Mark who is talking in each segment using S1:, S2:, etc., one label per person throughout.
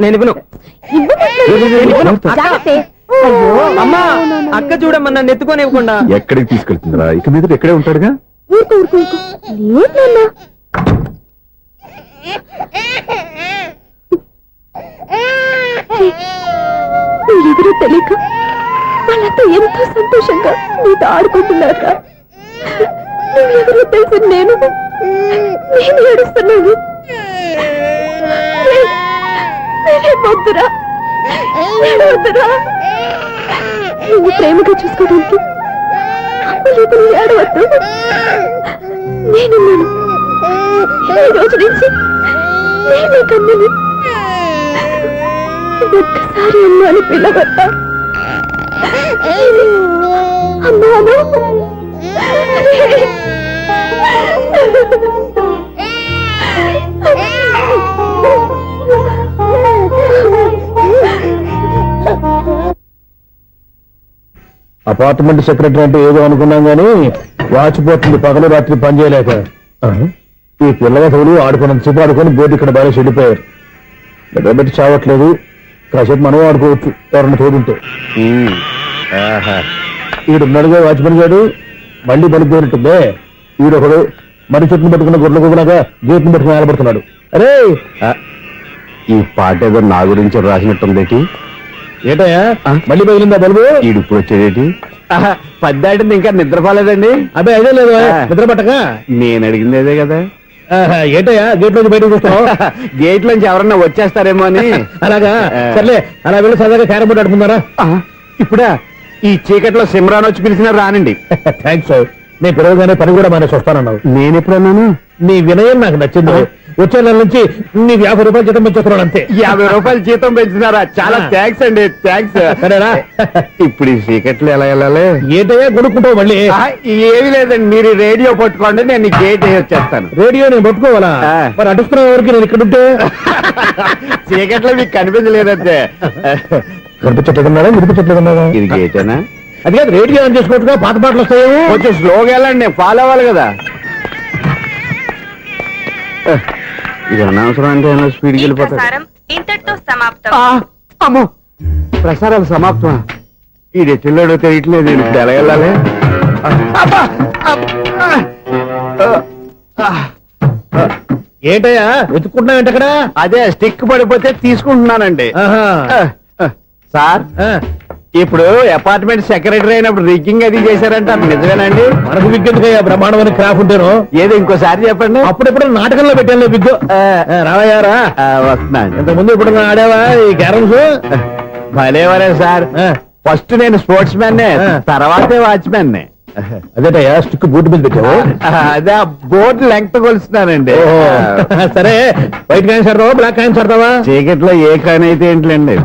S1: నేను ఇవ్వను. అమ్మా అక్క చూడమ్మా నన్ను ఎత్తుకొని ఇవ్వకుండా.
S2: ఎక్కడికి తీసుకెళ్తుందిరా? ఇక మీద ఇక్కడే ఉంటాడుగా.
S3: మీరెవరో తెలియక వాళ్ళంతా ఎంతో సంతోషంగా మీతో ఆడుకుంటున్నారా? నువ్వెవరో తెలిసి నేను ఏడుస్తున్నాను. వద్దురా, నువ్వు ప్రేమగా చూసుకోవడానికి అమ్మలేదు, ఏడవద్దు. నేనున్నాను. ఈ రోజు నుంచి నేనే కన్నని. ఒక్కసారి అమ్మాని పిల్లవద్దా? అమ్మాను
S2: అపార్ట్మెంట్ సెక్రటరీ అంటే ఏదో అనుకున్నాం గానీ వాచిపోతుంది పగలు రాత్రి పని చేయలేక. ఈ పిల్లగతులు ఆడుకున్నంతసేపు ఆడుకొని బోర్డు ఇక్కడ బాగా చెడిపోయారు. నిద్రబెట్టి చావట్లేదు. కాసేపు మనం ఆడుకోవచ్చు ఎవరన్నా తోడుంటే. ఈడున్నాడుగా వాచ్మెన్ గారు, మళ్ళీ పడిపోయినట్టుందే. ఈడొకడు మరి చెట్టును పట్టుకున్న గొడ్ల కుదలాగా గేట్ని పట్టుకుని ఆడబడుతున్నాడు. అరే ఈ పాట ఏదో నా గురించి రాసినట్టుంది. ఏటయ్యా మళ్ళీ పగిలిందా బల్బు? ఈడుప్పుడు వచ్చేదేటి? పద్దాటింది ఇంకా నిద్రపోలేదండి. అదే అదే లేదు నిద్ర పట్టక. నేను అడిగింది అదే కదా. ఏటయ్యా గేట్ నుంచి బయటకు చూస్తావు? గేట్ నుంచి ఎవరన్నా వచ్చేస్తారేమో అని. అలాగా సర్లే, అలా వెళ్ళి సరదాగా క్యారం బోర్డు ఆడుకున్నారా? ఇప్పుడా? ఈ చీకట్లో సిమ్రాన్ వచ్చి పిలిచినా రానండి. థ్యాంక్స్. నేను పిలవగానే పని కూడా మానేసి వస్తానన్నావు. నేను ఎప్పుడన్నాను? నీ వినయం నాకు నచ్చింది. వచ్చే నెల నుంచి నీకు 50 రూపాయలు జీతం పెంచుతున్నాడు అంతే. 50 రూపాయలు జీతం పెంచుతున్నారా? చాలా థ్యాంక్స్ అండి. థ్యాంక్స్. సరేనా? ఇప్పుడు ఈ చీకట్లు ఎలా వెళ్ళాలి? ఏటయ్యా కొనుక్కుంటావు మళ్ళీ? ఏమీ లేదండి, మీరు రేడియో పట్టుకోండి, నేను గేట్ వచ్చేస్తాను. రేడియో నేను పట్టుకోవాలా? మరి అడుస్తున్న వరకు నేను ఇక్కడ ఉంటే చీకట్లో మీకు కనిపించలేదంటే. కనిపించట్లేదన్నారా? వినిపించట్లేదన్నారా? ఇది గేటేనా? అది కాదు, రేడియో ఆన్ చేసుకోవచ్చుగా, పాత పాటలు వస్తాయి. కొంచెం స్లోగా వెళ్ళండి, నేను ఫాలో అవ్వాలి కదా. ఇది అనవసరం అంటే స్పీడ్కి వెళ్ళిపోతారు. అమ్మో, ప్రసారాలు సమాప్తం. ఈ డెట్టిల్లాడో తెలియట్లేదు. నేను ఇప్పుడు ఎలా వెళ్ళాలి? ఏంటయ్యా వెతుక్కుంటున్నావు ఏంటక్కడ? అదే స్టిక్ పడిపోతే తీసుకుంటున్నానండి. సార్, ఇప్పుడు అపార్ట్మెంట్ సెక్రటరీ అయినప్పుడు రిగ్గింగ్ అది చేశారంట, నిజమేనండి? మనకు విగ్ ఎందుకయ్యా, బ్రహ్మాండమైన క్రాఫ్ ఉంటాను. ఏదో ఇంకోసారి చెప్పండి. అప్పుడెప్పుడు నాటకంలో పెట్టాను విగ్. రావయ్యారా? వస్తున్నాను. ఇంతకుముందు ఇప్పుడు ఆడావా ఈ క్యారమ్స్? భలేవరే సార్. ఫస్ట్ నేను స్పోర్ట్స్ మ్యాన్, తర్వాతే వాచ్మెన్. అదేటయ్యా స్టిక్ బోర్డు మీద పెట్టావు? అదే బోర్డు లెంగ్త్ కొలుస్తున్నానండి. సరే, వైట్ కాయిన్స్ ఆడతావా, బ్లాక్ కాయిన్స్ ఆడతావా? చీకట్ లో ఏ కాయిన్ అయితే ఏంటండి,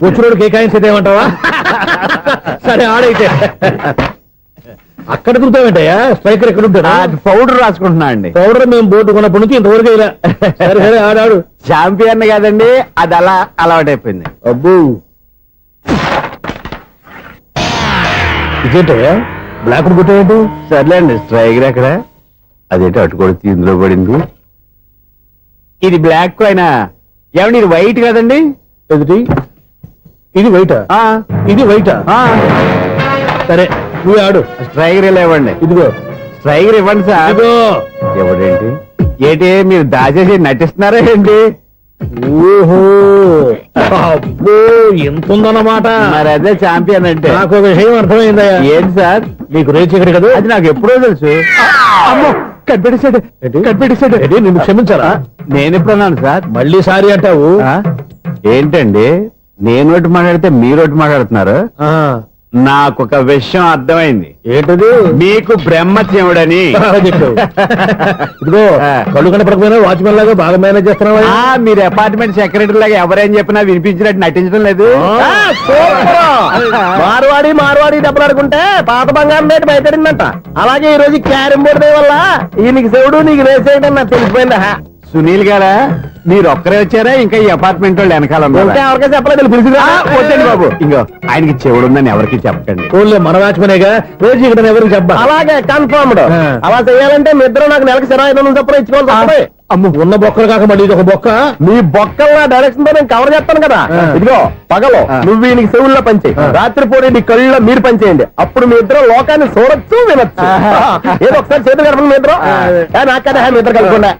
S2: వచ్చినోడికి ఏ కాయిన్స్ అయితే ఏమంటావా? సరే ఆడైతే. అక్కడ దిగుతావేంటయ్యా? స్ట్రైకర్ ఎక్కడ ఉంటాడా? పౌడర్ రాసుకుంటున్నా అండి. పౌడర్ మేము బోర్డు కొన్నప్పటి నుంచి ఇంతవరకు ఇలా. సరే సరే ఆడాడు. ఛాంపియన్ కాదండి, అది అలా అలవాటైపోయింది. అబ్బు, ఇదేంటయ్యా బ్లాక్ కొట్టేటు? సర్లేండి, స్ట్రైకర్ ఎక్కడ? అదేంటి అటుకొడితే ఇందులో పడింది. ఇది బ్లాక్ అయినా ఏమండి, ఇది వైట్ కదండి? ఎదుటి ఇది వైటా? ఇది వైటా? సరే నువ్వు ఆడు. స్ట్రైకర్ ఇలా ఇవ్వండి. ఇదిగో స్ట్రైకర్ ఇవ్వండి సార్. ఎవడేంటి ఏంటి మీరు దాచేసి నటిస్తున్నారా ఏంటి? ఓహో, అబ్బో ఎంత ఉందన్నమాట. మరి అదే ఛాంపియన్ అంటే. నాకు ఒక విషయం అర్థమైందయ్యా. ఏంటి సార్? మీకు రేచి ఇక్కడ కదా? అది నాకు ఎప్పుడో తెలుసు. అమ్మో, కనిపెట్టేశాడు కనిపెట్టేశాడు. నిన్ను క్షమించాలా? నేను ఎప్పుడన్నాను సార్? మళ్ళీ సారీ అంటావు ఏంటండి? నేను ఒకటి మాట్లాడితే మీరు ఒకటి మాట్లాడుతున్నారు. నాకు ఒక విషయం అర్థమైంది. ఏంటది? మీకు బ్రహ్మత్యముడని. ఇదిగో కళ్ళు కనపడకపోయినా వాచ్మెన్ లాగా బాగా మేనేజ్ చేస్తున్నావా? మీరు అపార్ట్మెంట్ సెక్రటరీ లాగా ఎవరేం చెప్పినా వినిపించినట్టు నటించడం లేదు. మార్వాడి డబ్బులు ఆడుకుంటే పాత బంగారం రేటు బయటడిందంట. అలాగే ఈ రోజు క్యారం బోర్డు వల్ల ఈయనకి శివుడు నీకు రేసేయడం నాకు తెలిసిపోయిందా? సునీల్ గారా, మీరు ఒక్కరే వచ్చారా ఇంకా ఈ అపార్ట్మెంట్ వాళ్ళు వెనకాల ఉన్నారా?
S1: ఎవరికైనా చెప్పలేదు పిలిచిరా
S2: వద్దండి బాబు, ఇంకో ఆయనకి చెవుడుందని ఎవరికి చెప్పకండి.
S1: ఓన్లీ మన వాచ్మనేగా రోజు ఇక్కడ ఎవరికి చెప్పా. అలాగే కన్ఫర్మ్డ్. అలా చేయాలంటే మీ ఇద్దరు నాకు నెలకి 25,000 చొప్పున ఇచ్చుకోవాలి. అమ్మ ఉన్న బొక్కలు కాక మళ్ళీ ఇది ఒక బొక్క. మీ బొక్కల డైరెక్షన్ తో నేను కవర్ చేస్తాను కదా. ఇదిగో పగలో నువ్వు వీనికి చెవుల్లో పనిచేయి, రాత్రిపూట నీ కళ్ళలో మీరు పనిచేయండి. అప్పుడు మీ ఇద్దరు లోకాన్ని చూడొచ్చు వినొచ్చు. ఏదో ఒకసారి చేతులు కలపండి మీ ఇద్దరు. నాకదా మీ ఇద్దరు కలపకుండా.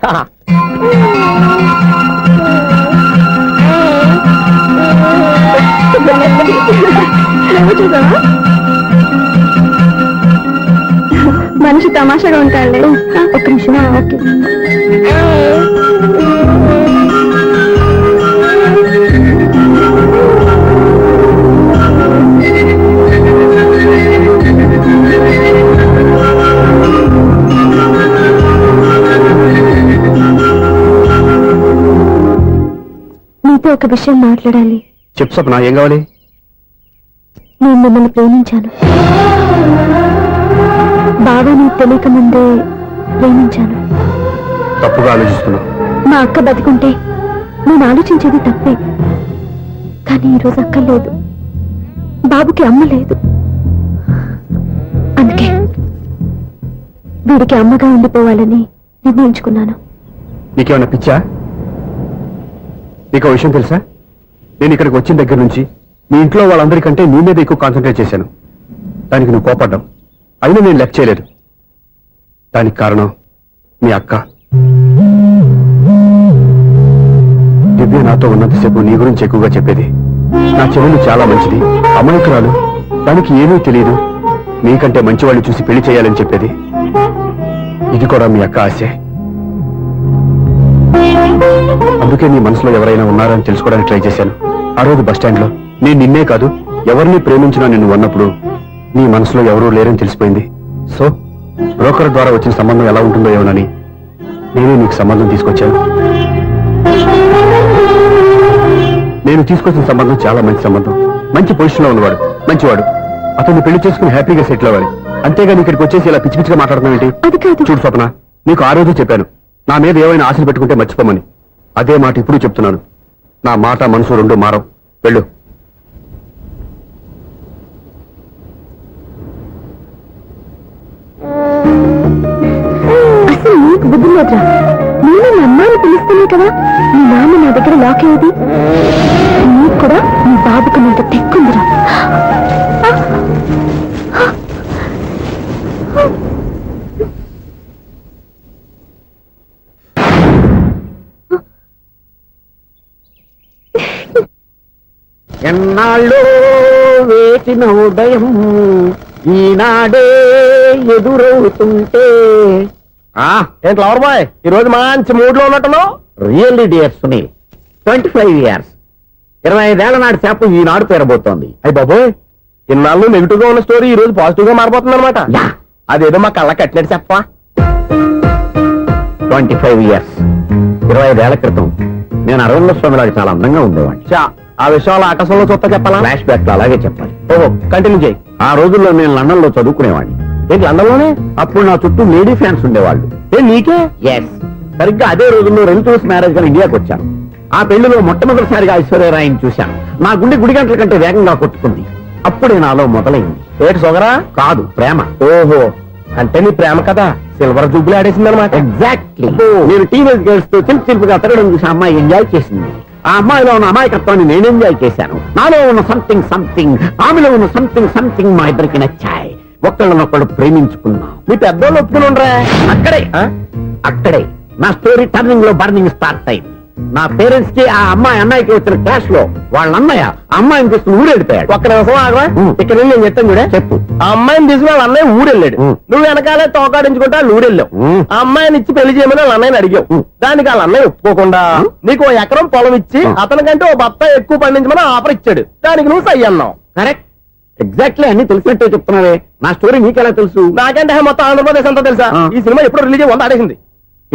S3: మనిషి తమాషాగా ఉంటాడు. ఒక నిమిషం. ఓకే. నీతో ఒక విషయం మాట్లాడాలి.
S2: చెప్పు స్వప్న, ఏం కావాలి?
S3: నేను మిమ్మల్ని ప్రేమించాను. బాగా నీకు తెలియక ముందే ప్రేమించాను.
S2: తప్పుగా ఆలోచిస్తున్నా.
S3: మా అక్క బతికుంటే నేను ఆలోచించేది తప్పే. కానీ ఈరోజు అక్క లేదు, బాబుకి అమ్మ లేదు. అందుకే వీడికి అమ్మగా ఉండిపోవాలని నిర్ణయించుకున్నాను.
S2: నీకేమన్నా పిచ్చా? నీకు విషయం తెలుసా? నేను ఇక్కడికి వచ్చిన దగ్గర నుంచి మీ ఇంట్లో వాళ్ళందరికంటే నీ మీద ఎక్కువ కాన్సన్ట్రేట్ చేశాను. దానికి నువ్వు కోపడ్డావు, అయినా నేను లెక్క చేయలేదు. దానికి కారణం మీ అక్క. దివ్య నాతో ఉన్నంతసేపు నీ గురించి ఎక్కువగా చెప్పేది. నా చెల్లెలు చాలా మంచిది, అమాయకురాలు, దానికి ఏమీ తెలియదు, నీకంటే మంచివాళ్ళు చూసి పెళ్లి చేయాలని చెప్పేది. ఇది కూడా మీ అక్క ఆశే. అందుకే నీ మనసులో ఎవరైనా ఉన్నారని తెలుసుకోవడానికి ట్రై చేశాను. ఆ రోజు బస్టాండ్ లో నేను నిన్నే కాదు ఎవరిని ప్రేమించినా నిన్ను అన్నప్పుడు నీ మనసులో ఎవరూ లేరని తెలిసిపోయింది. సో బ్రోకర్ ద్వారా వచ్చిన సంబంధం ఎలా ఉంటుందో ఏమోనని నేనే నీకు సంబంధం తీసుకొచ్చాను. నేను తీసుకొచ్చిన సంబంధం చాలా మంచి సంబంధం. మంచి పొజిషన్ లో ఉన్నవాడు, మంచివాడు. అతన్ని పెళ్లి చేసుకుని హ్యాపీగా సెటిల్ అవ్వాలి. అంతేగాని ఇక్కడికి వచ్చేసి ఇలా పిచ్చి పిచ్చిగా మాట్లాడుతున్నావు ఏంటి? చూడు స్వప్న, నీకు ఆ రోజు చెప్పాను నా మీద ఏమైనా ఆశలు పెట్టుకుంటే మర్చిపోమని. అదే మాట ఇప్పుడు చెప్తున్నాను. నా మాట మనసు రెండు మారవు. వెళ్ళు.
S3: అసలు నీకు బుద్ధి లేదురా. నేను మా అమ్మాయిని పిలుస్తానే కదా మీ నాన్న నా దగ్గర లాక్ అయ్యేది. నీకు కూడా నీ బాబుకు నీకు తెక్కుందిరా.
S1: ఎన్నాళ్ళు వేసిన ఉదయం ఈనాడే ఎదురవుతుంటే. ఏంటి లవర్ బాయ్, ఈ రోజు మంచి మూడ్ లో ఉన్నట్టున్నావు? రియల్లీ డియర్ సునీల్, 25 years 25 ఏళ్ల నాటి చేప ఈనాడు పేరబోతోంది. అయ్యి బాబోయ్, ఇన్నాళ్ళు నెగిటివ్ గా ఉన్న స్టోరీ ఈ రోజు పాజిటివ్ గా మారిపోతుంది అనమాట. అదేదో మా కళ్ళ కట్టినట్టు చెప్పా. 25 years 25 ఏళ్ల క్రితం నేను అరవింద స్వామిలాగా చాలా అందంగా ఉండేవాడిని. ఆ విషయాలు ఆకాశంలో చూస్తా చెప్పాలా? ఫ్లాష్ బ్యాక్ అలాగే చెప్పాలి. ఓహో, కంటిన్యూ చేయి. ఆ రోజుల్లో నేను లండన్ లో చదువుకునేవాడిని. ఏంటి లండన్ లోనే? అప్పుడు నా చుట్టూ లేడీ ఫ్యాన్స్ ఉండేవాళ్ళు. నీకే? ఎస్. సరిగ్గా అదే రోజుల్లో రిలేటివ్స్ మ్యారేజ్ గా ఇండియాకి వచ్చాను. ఆ పెళ్లిలో మొట్టమొదటిసారిగా ఐశ్వర్యరాయని చూశాను. నా గుండె గుడి గంటల కంటే వేగంగా కొట్టుకుంది. అప్పుడే నాలో మొదలైంది. ఏటి సొగరా? కాదు, ప్రేమ. ఓహో, అంటే నీ ప్రేమ కదా సిల్వర్ జూబ్లీ ఆడేసింది అనమాట. ఎగ్జాక్ట్లీ. నేను టీనేజ్ గర్ల్స్ తో చిలుపుగా తిరగడం చూసి అమ్మాయి ఎంజాయ్ చేసింది. ఆ అమ్మాయిలో ఉన్న అమాయకత్వాన్ని నేను ఎంజాయ్ చేశాను. నాలో ఉన్న సంథింగ్ ఆమెలో ఉన్న సంథింగ్ మా ఇద్దరికి నచ్చాయి. ఒక్కళ్ళనొక్కడు ప్రేమించుకున్నాం. మీ పెద్దోళ్ళు ఒప్పుకుని ఉండరా? అక్కడే నా స్టోరీ టర్నింగ్ లో బర్నింగ్ స్టార్ట్ అయింది. నా పేరెంట్స్ కి ఆ అమ్మాయి అన్నయ్యకి వచ్చిన క్లాష్ లో వాళ్ళ అన్నయ్య అమ్మాయిని తీసుకుని ఊరెళ్ళిపోయాడు. ఒక్క నిమిషం ఆగవా, ఇక్కడ నేను చెప్తాను కూడా. చెప్పు. ఆ అమ్మాయిని తీసుకుని వాళ్ళ అన్నయ్య ఊరెళ్ళాడు. నువ్వు వెనకాలే తోకాడించుకుంటా ఊరెళ్ళావు. ఆ అమ్మాయిని ఇచ్చి పెళ్లి చేయమని వాళ్ళ అన్నయ్యని అడిగావు. దానికి వాళ్ళ అన్నయ్య ఒప్పుకోకుండా నీకు 1 ఎకరం పొలం ఇచ్చి అతనికంటే ఓ బత్త ఎక్కువ పండించమని ఆఫర్ ఇచ్చాడు. దానికి నువ్వు సై అన్నావు. కరెక్ట్, ఎగ్జాక్ట్లీ అన్ని తెలిసినట్టే చెప్తున్నావే. నా స్టోరీ నీకెలా తెలుసు? నాకంటే మొత్తం ఆంధ్రప్రదేశ్ అంతా తెలుసా? ఈ సినిమా ఎప్పుడు రిలీజ్ 100 ఆడేసింది.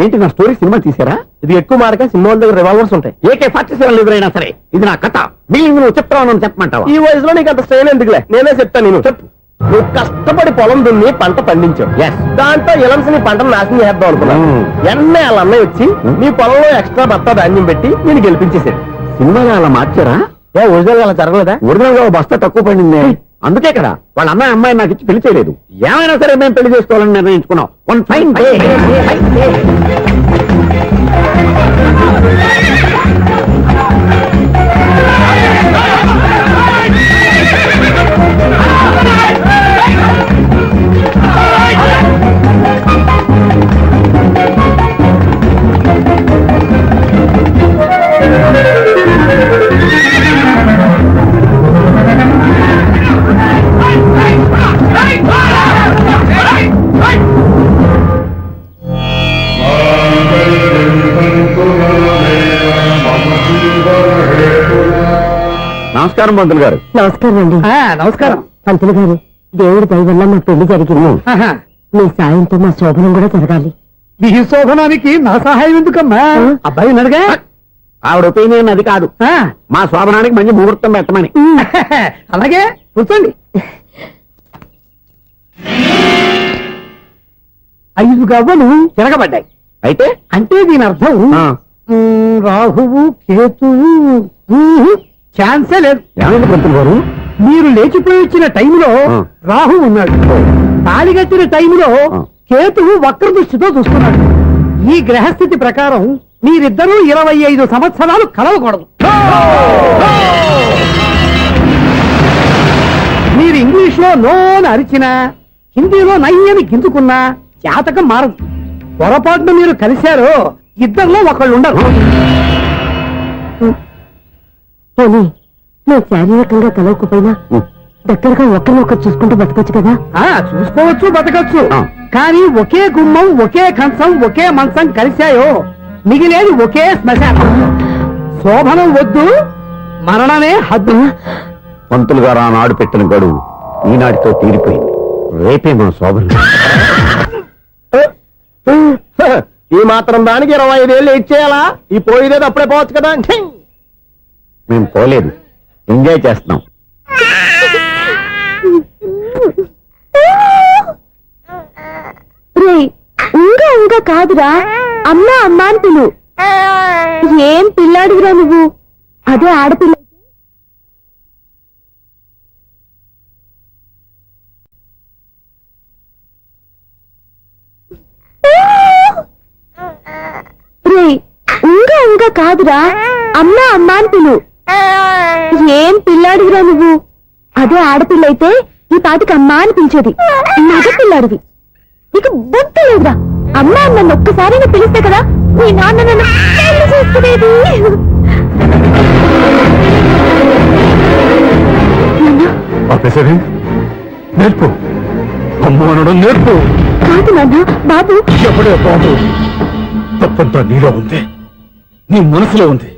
S1: ఏంటి, నా స్టోరీ సినిమా తీసారా? ఇది ఎక్కువ మార్కే సినిమా దగ్గర రివాల్వర్స్ ఉంటాయి. AK-47 ఎదురైనా సరే ఇది నా కథ. బిల్డింగ్ నువ్వు చెప్తావు చెప్పమంటావా? ఈ వయసులో నీకు అంత స్ట్రెయిన్ ఎందుకులే, నేనే చెప్తాను. నేను చెప్పు.
S2: నువ్వు కష్టపడి పొలం దున్ని పంట పండించావు.
S1: Yes.
S2: దాంతో ఇలమ్స్ నీ పంటను నాశనం చేద్దాం అనుకున్నాను. ఎన్నే వాళ్ళ అన్నయ్య వచ్చి నీ పొలంలో ఎక్స్ట్రా బత్తా ధాన్యం పెట్టి నేను గెలిపించేసాడు.
S1: సినిమాలో అలా మార్చారా?
S2: ఒరిజినల్ అలా జరగలేదా?
S1: ఒరిజినల్ గా ఓ బస్తా తక్కువ పడింది. అందుకే కదా వాళ్ళ అమ్మాయి అమ్మాయి నాకు ఇచ్చి పెళ్లి చేయలేదు. ఏమైనా సరే మేము పెళ్లి చేసుకోవాలని నిర్ణయించుకున్నాం. One fine day. నమస్కారం పంతులు గారు.
S3: నమస్కారం అండి.
S2: నమస్కారం.
S3: పంతులు గారు, దేవుడి దయ వల్ల మా పెళ్లి జరిగింది. మీ సాయంతో మా శోభనం కూడా జరగాలి.
S2: మీ శోభనానికి నా సహాయం ఎందుకమ్మా? అబ్బాయి నడగా
S1: ఆవిడ ఒపీనియన్ అది కాదు. మా శోభనానికి మంచి ముహూర్తం పెట్టమని.
S2: అలాగే కూర్చోండి. 5 గవ్వలు తిరగబడ్డాయి.
S1: అయితే
S2: అంటే దీని అర్థం రాహువు కేతువు ఛాన్సే లేదు.
S1: ఏమైంది పంతులు గారు?
S2: మీరు లేచిపోయి వచ్చిన టైంలో రాహు ఉన్నాడు. తాళిగట్టిన టైంలో కేతువు వక్ర దృష్టితో చూస్తున్నాడు. ఈ గ్రహస్థితి ప్రకారం మీరిద్దరూ 25 సంవత్సరాలు కలవకూడదు. మీరు ఇంగ్లీష్ లో నోని అరిచినా, హిందీలో నయ్యని గింజుకున్నా జాతకం మారదు. పొరపాటున మీరు కలిశారో ఇద్దరిలో ఒకళ్ళు ఉండరు.
S3: పోనీ నువ్వు శారీరకంగా కలవకపోయినా దగ్గరగా ఒకరినొకరు చూసుకుంటూ బతకొచ్చు కదా.
S2: చూసుకోవచ్చు, బతకచ్చు. కానీ ఒకే గుమ్మం, ఒకే కంచం, ఒకే మంచం కలిశాయో మిగిలేది ఒకే శ్మశానం. శోభనం వద్దు, మరణమే హద్దు.
S1: పంతులు గారు ఆనాడు పెట్టిన గడువు ఈనాటితో తీరిపోయింది. రేపే మన శోభనం.
S2: ఈ మాత్రం దానికి 25 ఏళ్ళు ఇచ్చేయాలా? ఈ పోయేదేది అప్పుడే పోవచ్చు కదా.
S1: మేము పోలేదు, ఎంజాయ్ చేస్తున్నాం.
S3: ఇంకా ఇంకా కాదురా, అమ్మా అమ్మా అని పిలు. ఏం పిల్లాడివిరా నువ్వు? అదే ఆడపిల్ల. ఇంకా ఇంకా కాదురా, అమ్మా అమ్మా అని పిలు. ఏం పిల్లాడివిరా నువ్వు? అదే ఆడపిల్ల అయితే ఈ పాటికి అమ్మా అని పిలిచేది. మగ పిల్లాడివి, నీకు బుద్ధి లేదురా. అమ్మా నన్ను ఒక్కసారైనా పిలిస్తే కదా మీ నాన్న నన్ను పెళ్లి చేసుకునేది.
S2: నేర్పు, అమ్మ అనడం నేర్పు.
S3: కాదు నాన్న, బాబు.
S2: ఎప్పుడే బాబు, తప్పంతా నీలో ఉంది, నీ మనసులో ఉంది.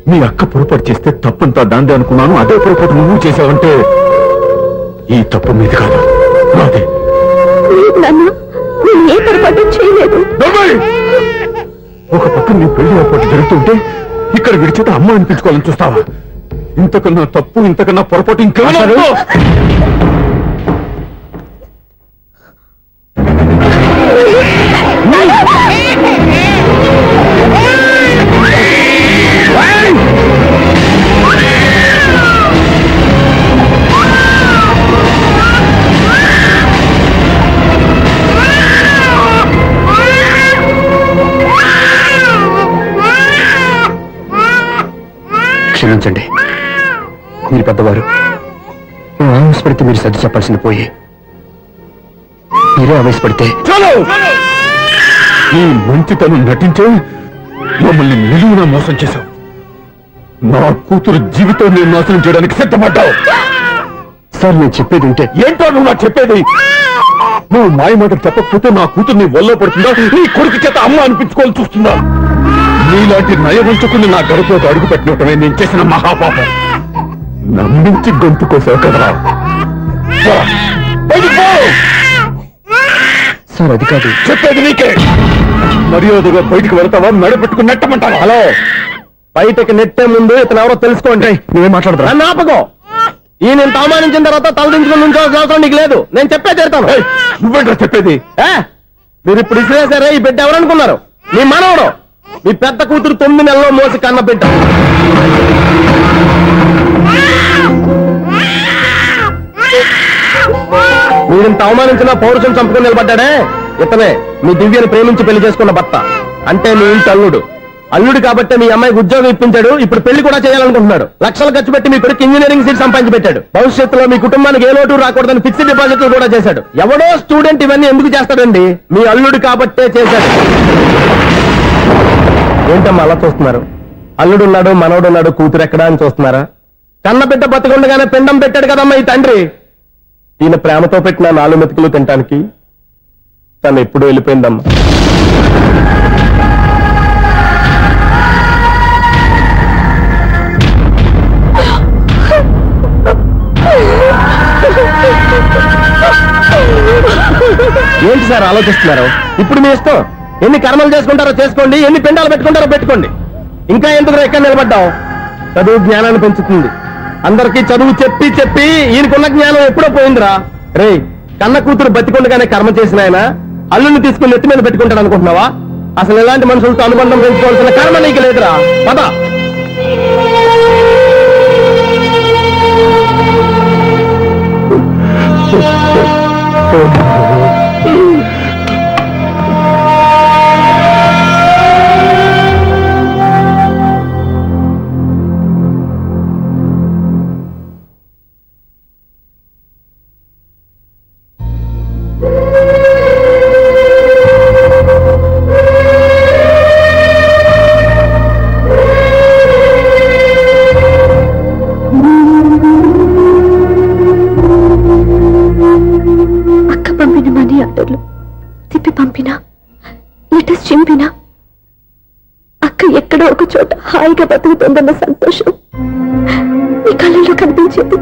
S2: మీ అక్క పొరపాటు చేస్తే తప్పంతా దాందే అనుకున్నాను. అదే పొరపాటు నువ్వు చేసావంటే ఈ తప్పు మీది కాదు, నాదే.
S3: లేదు నాన్న, నేను ఏ పొరపాటు చేయలేదు.
S2: ఒక పక్క నీ పెళ్లి ఏర్పాటు జరుగుతుంటే ఇక్కడ విడిచేత అమ్మ అనిపించుకోవాలని చూస్తావా? ఇంతకన్నా తప్పు, ఇంతకన్నా పొరపాటు ఇంకా క్షమించండి, మీరు పెద్దవారు. ఆవేశపడితే మీరు సర్ది చెప్పాల్సింది పోయి మీరే ఆవేశపడితే ఈ మంచితనం నటించే మమ్మల్ని నిలువునా మోసం చేశావు. నా కూతురు జీవితం నేను నాశనం చేయడానికి సిద్ధపడ్డావు. సార్, నేను చెప్పేది ఉంటే ఏంటో నువ్వు నాకు చెప్పేది? నువ్వు మాయ మాటలు చెప్పకపోతే నా కూతురు నీ వల్ల పడుతుందా? నీ కొడుకు చేత అమ్మ అనిపించుకోవాలని చూస్తుందా? నీలాంటి నయవంచుకుని నా గడపలోకి అడుగు పెట్టినటమే నేను చేసిన మహాపాపం. నమ్మించి గొంతు కోసావు కదా. సార్, అది కాదు చెప్పేది నీకే. మర్యాదగా బయటికి వెళ్తావా, నడపెట్టుకుని నెట్టమంటావా? హలో, బయటకు నెట్టే ముందు ఇతను ఎవరో తెలుసుకోండి. నువ్వేం మాట్లాడతా? జ్ఞాపకం, ఈ నేను అవమానించిన తర్వాత తలదించుకుని ఉంచాల్సిన అవసరం నీకు లేదు. నేను చెప్పే తీరుతాను.
S1: నువ్వేంటో చెప్పేది?
S2: మీరు ఇప్పుడు ఇసిరేసారే, ఈ బిడ్డ ఎవరనుకున్నారు? మీ మనవడు, మీ పెద్ద కూతురు 9 నెలల్లో మోసి కన్న బిడ్డ. మీరింత అవమానించిన పౌరుషం చంపుకుని నిలబడ్డాడే, ఇతనే మీ దివ్యని ప్రేమించి పెళ్లి చేసుకున్న భర్త. అంటే మీ ఇంటి అల్లుడు. అల్లుడు కాబట్టి మీ అమ్మాయికి ఉద్యోగం ఇప్పించాడు. ఇప్పుడు పెళ్లి కూడా చేయాలనుకుంటున్నాడు. లక్షలు ఖర్చు పెట్టి మీ కొడుకు ఇంజనీరింగ్ సీట్ సంపాదించి పెట్టాడు. భవిష్యత్తులో మీ కుటుంబానికి ఏ లోటు రాకూడదని ఫిక్స్డ్ డిపాజిట్లు కూడా చేశాడు. ఎవడో స్టూడెంట్ ఇవన్నీ ఎందుకు చేస్తాడండి? మీ అల్లుడు కాబట్టే చేశాడు. ఏంటమ్మా అలా చూస్తున్నారు? అల్లుడున్నాడు, మనవడున్నాడు, కూతురు ఎక్కడా అని చూస్తున్నారా? కన్న బిడ్డ బతికుండగానే పిండం పెట్టాడు కదమ్మా ఈ తండ్రి. ఈయన ప్రేమతో పెట్టిన 4 మెతుకులు తినటానికి తను ఎప్పుడు వెళ్ళిపోయిందమ్మా. ఏంటి సార్ ఆలోచిస్తున్నారు? ఇప్పుడు మీ ఇష్టం. ఎన్ని కర్మలు చేసుకుంటారో చేసుకోండి, ఎన్ని పిండాలు పెట్టుకుంటారో పెట్టుకోండి. ఇంకా ఎందుకు ఎక్కడ నిలబడ్డావు? చదువు జ్ఞానాన్ని పెంచుతుంది. అందరికీ చదువు చెప్పి చెప్పి ఈయనకున్న జ్ఞానం ఎప్పుడో పోయిందిరా. రే, కన్న కూతురు బతికొండగానే కర్మ చేసిన ఆయన అల్లుని తీసుకుని నెత్తి మీద పెట్టుకుంటాడు అనుకుంటున్నావా? అసలు ఇలాంటి మనుషులతో అనుబంధం పెంచుకోవాల్సిన కర్మ నీకు లేదురా. పద.
S3: తిప్పి పంపినా, లెటర్స్ చింపినా అక్క ఎక్కడో ఒక చోట హాయిగా బతుకుతుందన్న సంతోషం నీ కళ్ళల్లో కనిపించేది.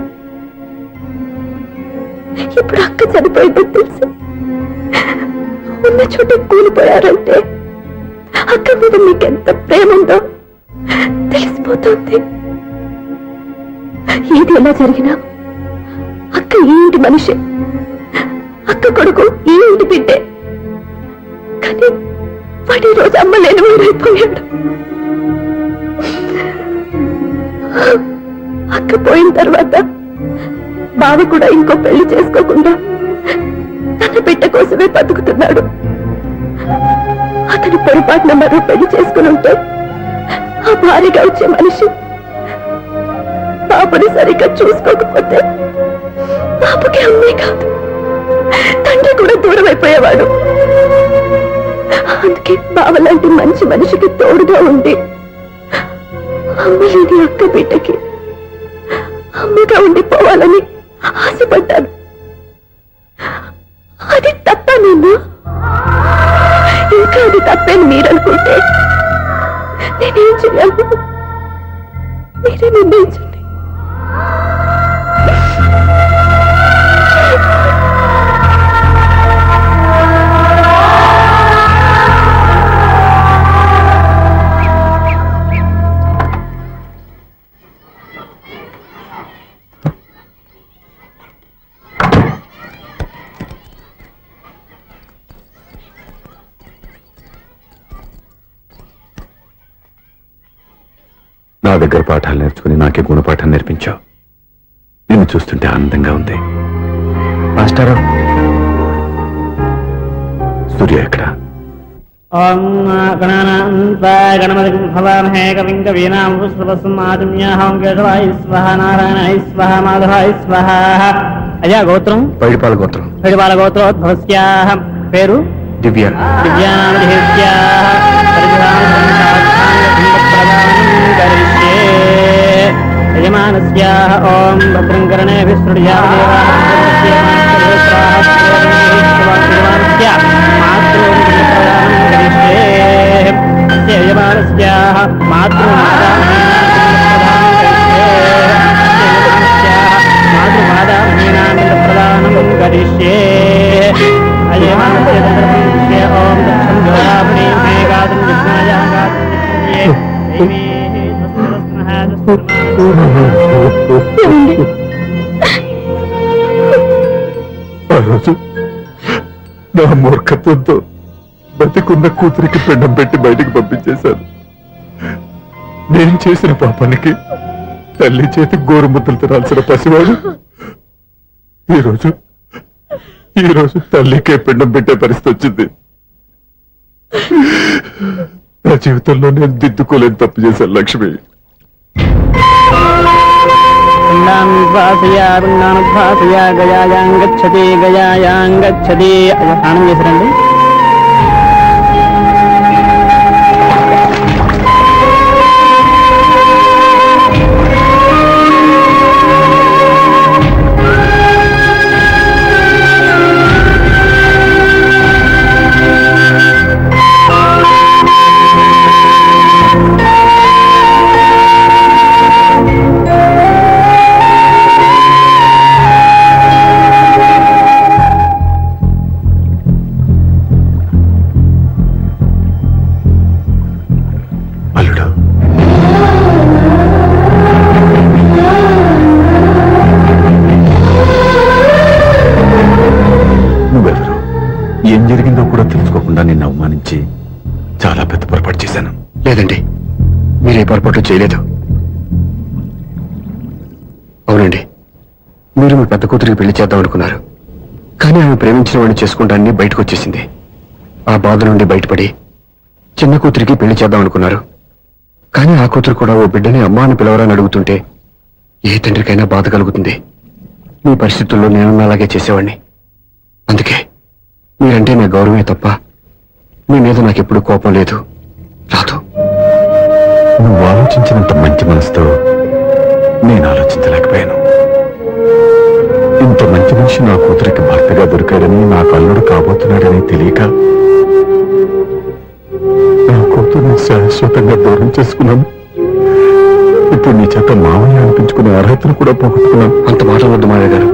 S3: ఇప్పుడు అక్క చనిపోయిందని తెలిసి ఉన్న చోట కూలిపోయారంటే అక్క మీద నీకెంత ప్రేమ ఉందో తెలిసిపోతుంది. ఏది ఎలా జరిగినా అక్క ఈ ఇంటి మనిషి, అక్క కొడుకు ఈ ఇంటి బిడ్డే. కానీ వాడి రోజు అమ్మ లేని ఊరైపోయాడు. అక్క పోయిన తర్వాత బావ కూడా ఇంకో పెళ్లి చేసుకోకుండా తన బిడ్డ కోసమే బతుకుతున్నాడు. అతను పొరపాటున మరో పెళ్లి చేసుకుని ఉంటే ఆ భారీగా వచ్చే మనిషి పాపని సరిగ్గా చూసుకోకపోతే పాపకి అమ్మే కాదు తండ్రి కూడా దూరం అయిపోయేవాడు. అందుకే బావలాంటి మంచి మనిషికి తోడుగా ఉండి అమ్మ లేని అక్క బిడ్డకి అమ్మగా ఉండిపోవాలని ఆశపడ్డాను. అది తప్ప నేను ఇంకా అది తప్పని మీరనుకుంటే నేనేం చేయాలి? మీరే నిర్ణయించండి.
S1: నా దగ్గర పాఠాలు నేర్చుకుని నాకే గుణపాఠం నేర్పించావు. నిన్ను చూస్తుంటే ఆనందంగా ఉంది. మాస్టారు, సూర్య ఎక్కడ?
S4: గణపతి భవామహే కవిం కవీనాం పుష్పవస్మాదిమ్యాహం కేశవాయ స్వహ నారాయణాయ స్వహ మాధవాయ స్వహ. అయ్యా గోత్రం?
S1: పైడిపాల గోత్రం.
S4: పైడిపాల గోత్రోద్భవస్యాః. పేరు?
S1: దివ్య.
S4: యజమానస్యాః ఓం భద్రం కర్ణేభిః యజమానస్యాః మాతృమాదామహీనానందప్రదానం కరిష్యే. ఓం దక్షం జోరాపణి మే గాతుం జిజ్ఞాయా గాతుం
S2: అమాయకత్వంతో బతికున్న కూతురికి పిండం పెట్టి బయటికి పంపించేశాను. నేను చేసిన పాపానికి తల్లి చేతి గోరుముద్దలు తినాల్సిన పసివాడు ఈరోజు తల్లికే పిండం పెట్టే పరిస్థితి వచ్చింది. నా జీవితంలో నేను దిద్దుకోలేని తప్పు చేశాను లక్ష్మి.
S4: పిండానుద్వాసయ గయాయాం గచ్చతి గయాయాం గచ్చతి. స్నానం చేశారండి.
S2: అల్లుడు, నువ్వెవరు? ఏం జరిగిందో కూడా తెలుసుకోకుండా నిన్ను అవమానించి చాలా పెద్ద పొరపాటు చేశాను.
S5: లేదండి, మీరే పొరపాటు చేయలేదు. అవునండి, మీరు మీ పెద్ద కూతురికి పెళ్లి చేద్దాం అనుకున్నారు. కానీ ఆమె ప్రేమించిన వాడిని చేసుకుంటానని బయటకు వచ్చేసింది. ఆ బాధ నుండి బయటపడి చిన్న కూతురికి పెళ్లి చేద్దాం అనుకున్నారు. కానీ ఆ కూతురు కూడా ఓ బిడ్డని అమ్మా అని పిలవరని అడుగుతుంటే ఏ తండ్రికైనా బాధ కలుగుతుంది. మీ పరిస్థితుల్లో నేను అలాగే చేసేవాడిని. అందుకే మీరంటే నా గౌరవమే తప్ప మీ మీద నాకెప్పుడు కోపం లేదు, రాదు.
S2: నువ్వు ఆలోచించినంత మంచి మనసుతో నేను ఆలోచించలేకపోయాను. ఇంత మంచి మనిషి నా కూతురికి భర్తగా దొరికాడని, నాకు అల్లుడు కాబోతున్నాడని తెలియక నా కూతుర్ని శాశ్వతంగా దూరం చేసుకున్నాను. ఇప్పుడు నీ చేత మామయ్య అనిపించుకునే అర్హతను కూడా పోగొట్టుకున్నాను.
S5: అంత మాట్లాడవద్దు మావయ్య గారు.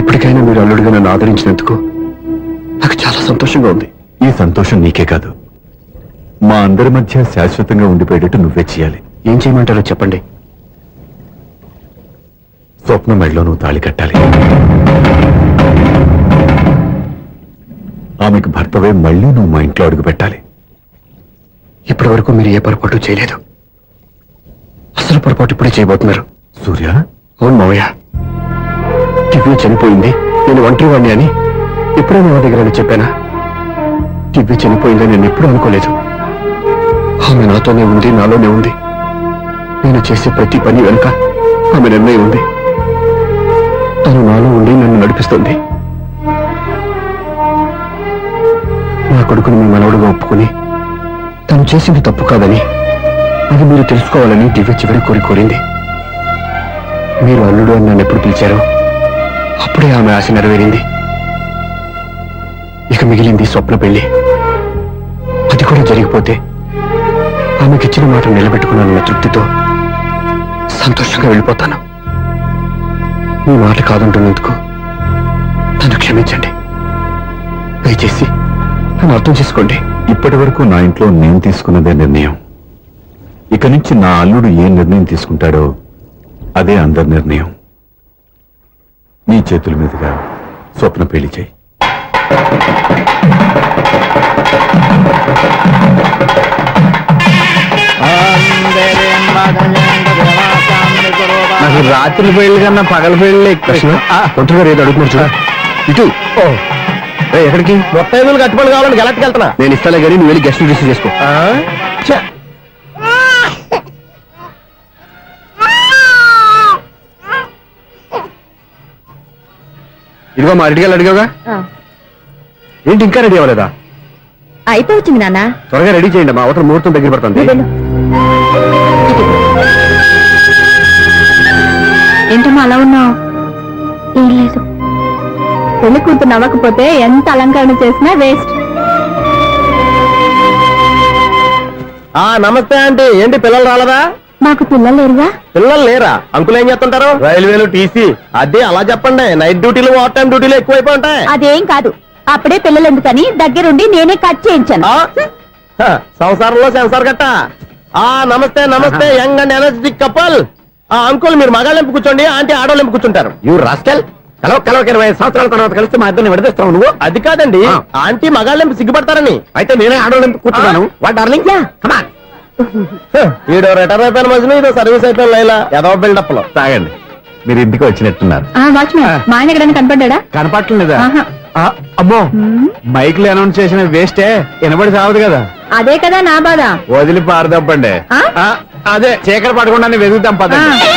S5: ఇప్పటికైనా మీరు అల్లుడిగా నన్ను ఆదరించినందుకు నాకు చాలా సంతోషంగా ఉంది.
S2: ఈ సంతోషం నీకే కాదు, మా అందరి మధ్య శాశ్వతంగా ఉండిపోయేటట్టు నువ్వే చేయాలి.
S5: ఏం చేయమంటారో చెప్పండి.
S2: స్వప్న మెడలో నువ్వు తాళి కట్టాలి. ఆమెకు భర్తవే మళ్ళీ నువ్వు మా ఇంట్లో అడుగు పెట్టాలి.
S5: ఇప్పటి వరకు మీరు ఏ పొరపాటు చేయలేదు. అసలు పొరపాటు ఇప్పుడే చేయబోతున్నారు.
S2: సూర్య,
S5: అవును మావయ్య, దివ్య చనిపోయింది, నేను ఒంటరి వాడిని అని ఎప్పుడూ మా దగ్గర చెప్పానా? దివ్య చనిపోయిందని నేను ఎప్పుడూ అనుకోలేదు. ఆమె నాతోనే ఉంది, నాలోనే ఉంది. నేను చేసే ప్రతి పని వెనుక ఆమె నిర్ణయం ఉంది. తను నాలో ఉండి నన్ను నడిపిస్తుంది. నా కొడుకుని మీ మనవడుగా ఒప్పుకుని తను చేసింది తప్పు కాదని, అది మీరు తెలుసుకోవాలని దివ్య చివరి కోరింది. మీరు అల్లుడు అని నన్ను ఎప్పుడు పిలిచారో అప్పుడే ఆమె ఆశ నెరవేరింది. ఇక మిగిలింది స్వప్న పెళ్లి. అది కూడా జరిగిపోతే ఆమెకిచ్చిన మాట నిలబెట్టుకున్నానన్న తృప్తితో సంతోషంగా వెళ్ళిపోతాను. మీ మాట కాదంటున్నందుకు నన్ను క్షమించండి. దయచేసి నన్ను అర్థం చేసుకోండి.
S2: ఇప్పటి వరకు నా ఇంట్లో నేను తీసుకున్నదే నిర్ణయం. ఇక నుంచి నా అల్లుడు ఏ నిర్ణయం తీసుకుంటాడో అదే అందరి నిర్ణయం. నీ చేతుల మీదుగా స్వప్న పెళ్లి చేయి.
S1: నాకు రాత్రి పెళ్లి కన్నా పగల పెళ్లి
S5: ఒంటరిగా ఏదో అడుగుతున్నారు చూడ. ఇటు ఎక్కడికి?
S1: మొత్తం ఐదులు కట్టుబడి కావాలని గెలట్టుకు వెళ్తున్నా.
S5: నేను ఇస్తాలే కానీ నువ్వు వెళ్ళి గెస్ట్ రిసీవ్ చేసుకో. ఇదిగో మా రెడీగా అడిగావుగా, ఏంటి ఇంకా రెడీ అవ్వలేదా?
S3: అయిపోవచ్చింది నాన్న.
S5: త్వరగా రెడీ చేయండి, మా అవతల ముహూర్తం దగ్గర పడుతుంది.
S3: ఏంటమ్మా అలా ఉన్నావు? ఏం లేదు. పెళ్లి కూతురు నవ్వకపోతే ఎంత అలంకరణ చేసినా వేస్ట్.
S1: నమస్తే ఆంటీ. ఏంటి పిల్లలు రాలదా?
S3: మాకు పిల్లలు లేరుగా.
S1: పిల్లలు లేరా? అంకులు ఏం చేస్తుంటారు? రైల్వేలు, టీసీ. అదే అలా చెప్పండి. నైట్ డ్యూటీలు, ఓవర్ టైం డ్యూటీలు ఎక్కువైపోయి ఉంటాయి.
S3: అదేం కాదు, అప్పుడే పిల్లలు ఎందుకని దగ్గరుండి నేనే కట్ చేయించాను.
S1: సంసారంలో సెన్సార్ గట్ట. నమస్తే నమస్తే, young and energetic couple. Uncle మీరు మగాళ్ళెంపు కూర్చోండి, ఆంటీ ఆడోళ్ళెంపు కూర్చుంటారు. You rascal. కలవక 25 సంవత్సరాల తర్వాత కలిస్తే మా ఇద్దరిని విడదీస్తావు నువ్వు.
S2: అది కాదండి
S1: ఆ.
S2: ఆంటీ మగాళ్ళని సిగ్గుపడతారని.
S1: అయితే నేనే ఆడవాళ్ళని కూర్చున్నాను. What darling, come on.
S2: ఈడో రిటైర్ అయిపోయిన మధ్యలో ఇదో సర్వీస్ అయిపోయిన లైలా ఏదో బిల్డప్ లో.
S1: తాగండి, మీరు ఇంటికి వచ్చినట్టున్నారు.
S3: వాచ్మెన్ మా ఆయన ఎక్కడైనా కనపడ్డా?
S1: కనపట్లేదా?
S3: ఆహా.
S1: అమ్మో, మైక్లు అనౌన్స్ చేసిన వేస్టే, వినబడి సావదు కదా.
S3: అదే కదా నా బాధ.
S1: వదిలి పారదప్పండి.
S3: ఆ?
S1: అదే చీకటి పడకుండా వెతుకుతాం పదండి.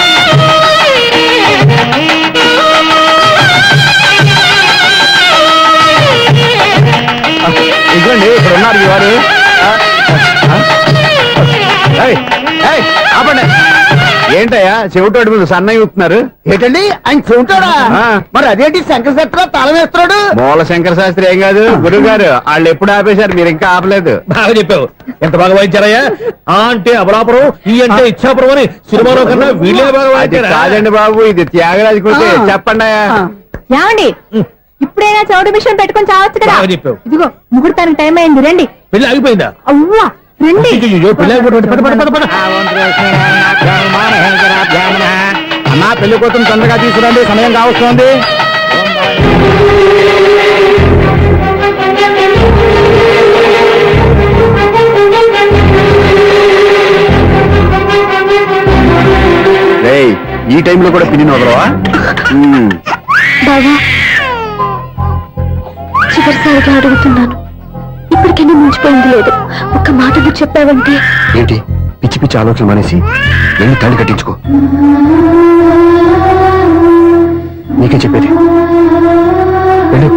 S1: ఇదిగోండి, ఇక్కడ ఉన్నారు ఈ వారు. ఏయ్, ఏయ్, ఆపండి. ఏంటయ్యా చెవిటోడి మీద సన్నయ్య ఊపుతున్నారు?
S2: ఏంటండి ఆయన చెబుతాడా?
S1: ఆ.
S2: మరి అదేంటి శంకర్ శెట్టిలో తాళం వేస్తున్నాడు?
S1: మూల శంకర శాస్త్రి ఏం కాదు, గురువు గారు. వాళ్ళు ఎప్పుడు ఆపేశారు, మీరు ఇంకా ఆపలేదు.
S2: బాగా చెప్పావు. ఎంత బాగా వాయించారయ్యా. ఆ అంటే అబలాపురం, ఈ అంటే ఇచ్చాపురం అని సినిమాలో కన్నా వీళ్ళే బాగా
S1: అది
S2: వాయించారా?
S1: కాదండి బాబు, ఇది త్యాగరాజు కృతి. చెప్పండి అయ్యా.
S3: ఏమండి, ఇప్పుడైనా చౌడు మిషన్ పెట్టుకొని చావచ్చు కదా.
S2: బాగా చెప్పావు.
S3: ఇదిగో ముహూర్తానికి టైం అయింది, రండి.
S2: పెళ్లి ఆగిపోయిందా?
S3: అవ్వా రండి.
S2: అయ్యయ్యో, పెళ్లి ఆగిపోతుంది. పద, పద, పద, పద.
S1: అన్నా, పెళ్లి కోసం తొందరగా తీసుకురండి, సమయం కావస్తోంది. ఈ టైంలో కూడా పిన్ని వదలవా?
S3: బావా, చివరిసారిగా అడుగుతున్నాను, ఇప్పటికైనా మించిపోయింది లేదు. ఒక్క మాట నువ్వు చెప్పావంటే.
S5: ఏంటి పిచ్చి పిచ్చి ఆలోచన మానేసి వెళ్ళి తాళి కట్టించుకో. నీకే చెప్పేది, వెళ్ళు.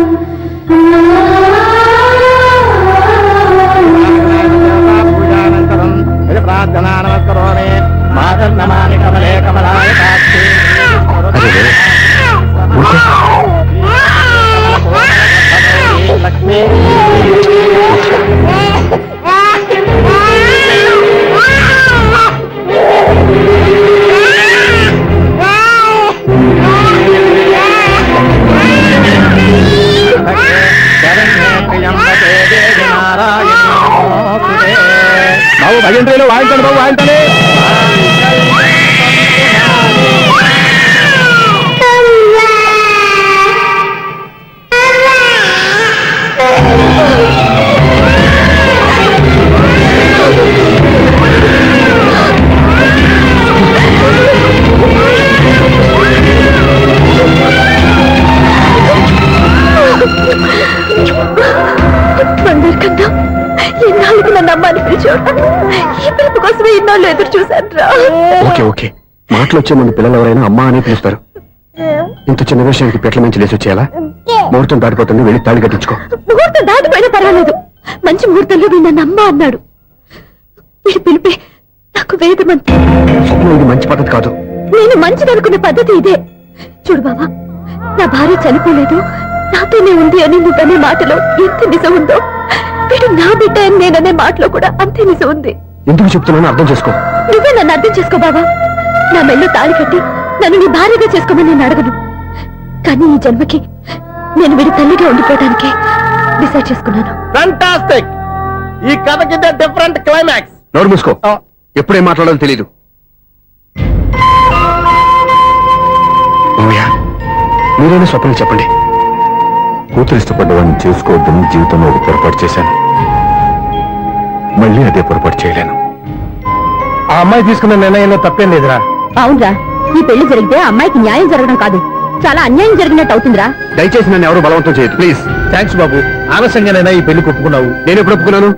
S4: ప్రార్థనా నమస్కరోమి మాతర్నమాని కమలే కమలాయ కాక్షి
S5: అరే రే, ఊరుకో.
S4: లక్ష్మీ
S1: బాబు భజంత్రీలు వాయించండి, బాబు వాయించండి.
S3: బంగారుకన్నా, ఎన్నాళ్ళకి నన్ను అమ్మాని పిలిచాడు. ఈ పిలుపు కోసమే ఇన్నాళ్ళు ఎదురు చూశాను రా.
S5: ఓకే ఓకే, మాటలు వచ్చే ముందు పిల్లలు ఎవరైనా అమ్మా అని పిలుస్తారు. ఇంత చిన్న విషయానికి పెట్ల నుంచి లేచి వచ్చేయాలా? ముహూర్తం దాటిపోతుంది, వెళ్ళి తాళి కట్టించుకో.
S3: ముహూర్తం దాటిపోయినా పర్వాలేదు, మంచి ముహూర్తంలో వీడు నన్ను అమ్మ అన్నాడు. వీడి పిలిపే నాకు వేదమంతి.
S5: స్వప్నం, ఇది మంచి పద్ధతి కాదు.
S3: నేను మంచిదనుకున్న పద్ధతి ఇదే. చూడు బావా, నా భార్య చనిపోలేదు, నాతోనే ఉంది అని నువ్వనే మాటలో ఎంత నిజం ఉందో, వీడు నా బిడ్డ అని నేననే మాటలో కూడా అంతే నిజం ఉంది.
S5: ఎందుకు చెప్తున్నానో అర్థం చేసుకో.
S3: నువ్వే నన్ను అర్థం చేసుకో బావా. నా మెల్లో తాళి కట్టి నన్ను నీ భార్యగా చేసుకోమని నేను అడగను. కానీ ఈ జన్మకి నేను వీడి తల్లిగా ఉండిపోవడానికే డిసైడ్ చేసుకున్నాను.
S2: ఫంటాస్టిక్. ఈ కథకి డిఫరెంట్ క్లైమాక్స్.
S5: నోరు మూసుకో, ఎప్పుడేం మాట్లాడాలో తెలీదు. మామయ్య, మీరైనా స్వప్నం చెప్పండి.
S1: కూతురు ఇష్టపడ్డవాడిని చేసుకోవద్దని జీవితంలో ఒక పొరపాటు చేశాను. మళ్ళీ అదే పొరపాటు చేయలేను.
S2: ఆ అమ్మాయి తీసుకున్న నిర్ణయంలో తప్పేం లేదురా.
S3: అవునరా, ఈ పెళ్లి జరిగితే అమ్మాయికి న్యాయం జరగడం కాదు, చాలా అన్యాయం జరిగినట్టు అవుతుందిరా.
S5: దయచేసి నన్ను ఎవరు బలవంతం చేయదు, ప్లీజ్.
S2: థ్యాంక్స్ బాబు, ఆలస్యంగానైనా ఈ పెళ్లి ఒప్పుకున్నావు.
S5: నేను ఎప్పుడు ఒప్పుకున్నాను?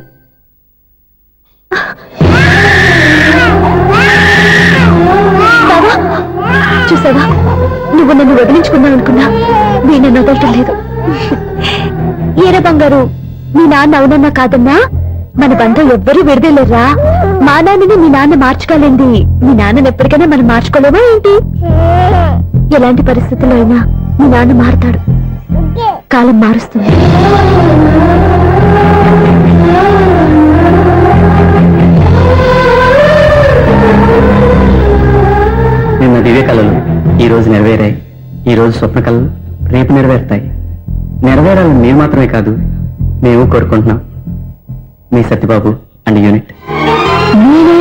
S3: బావా, చూసావా, నువ్వు నన్ను వదిలించుకుందాం అనుకున్నా, నేను నన్ను వదలటం లేదు. ఏర బంగారు, మీ నాన్న అవునన్నా కాదన్నా మన బంధం ఎవ్వరూ విడదలేరా. మా నాన్నని మీ నాన్న మార్చుకోలేంది, మీ నాన్నని ఎప్పటికైనా మనం మార్చుకోలేమా ఏంటి? ఎలాంటి పరిస్థితుల్లో అయినా మీ నాన్న మారుతాడు, కాలం మారుస్తుంది.
S4: నిన్న దివ్య కళలు ఈ రోజు నెరవేరాయి, ఈ రోజు స్వప్న కళలు రేపు నెరవేరుతాయి. నెరవేరాలని మీరు మాత్రమే కాదు, మేము కోరుకుంటున్నాం. మీ సత్యబాబు అండ్ యూనిట్.
S3: నేనే